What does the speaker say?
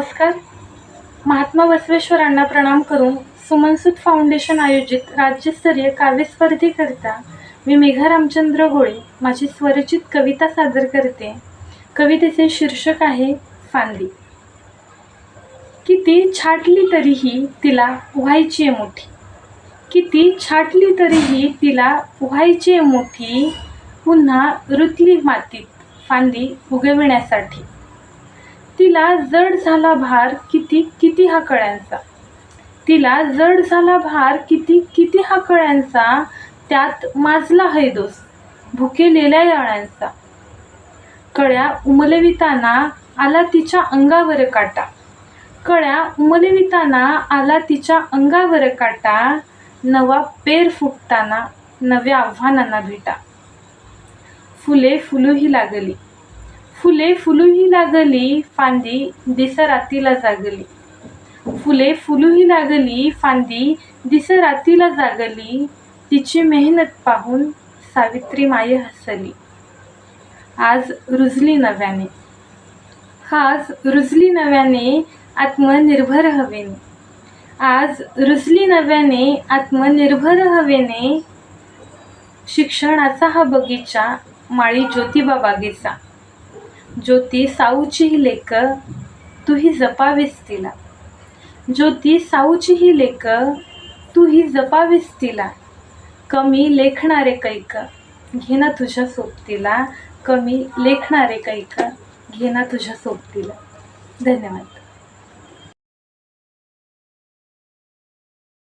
नमस्कार. महात्मा बसवेश्वरांना प्रणाम करून सुमनसूत फाउंडेशन आयोजित राज्यस्तरीय काव्यस्पर्धेकरिता मी मेघा रामचंद्र गोळे माझी स्वरचित कविता सादर करते. कवितेचे शीर्षक आहे फांदी. किती छाटली तरीही तिला व्हायची मोठी, किती छाटली तरीही तिला व्हायची मोठी, पुन्हा रुतली मातीत फांदी उगविण्यासाठी. तिला जड झाला भार किती किती हा कळ्यांचा, तिला जड झाला भार किती किती हा कळ्यांचा, त्यात माजला हैदोस भुकेलेल्या याळ्यांचा. कळ्या उमलविताना आला तिच्या अंगावर काटा, कळ्या उमलविताना आला तिच्या अंगावर काटा, नवा पेर फुटताना नव्या आव्हानांना भेटा. फुले फुलूही लागली, फुले फुलूही लागली, फांदी दिसरातीला जागली. फुले फुलूही लागली, फांदी दिसरातीला जागली, तिची मेहनत पाहून सावित्री माये हसली. आज रुजली नव्याने, आज रुजली नव्याने आत्मनिर्भर हवेने, आज रुजली नव्याने आत्मनिर्भर हवेने. शिक्षणाचा हा बगीचा माळी ज्योतिबा बागेचा, ज्योती साऊची ही लेक तूही जपावीस तिला, ज्योती साऊची ही लेक तूही जपावीस तिला. कमी लेखणारे कैक घेना तुझ्या सोबतीला, कमी लेखणारे कैक घेना तुझ्या सोबतीला. धन्यवाद.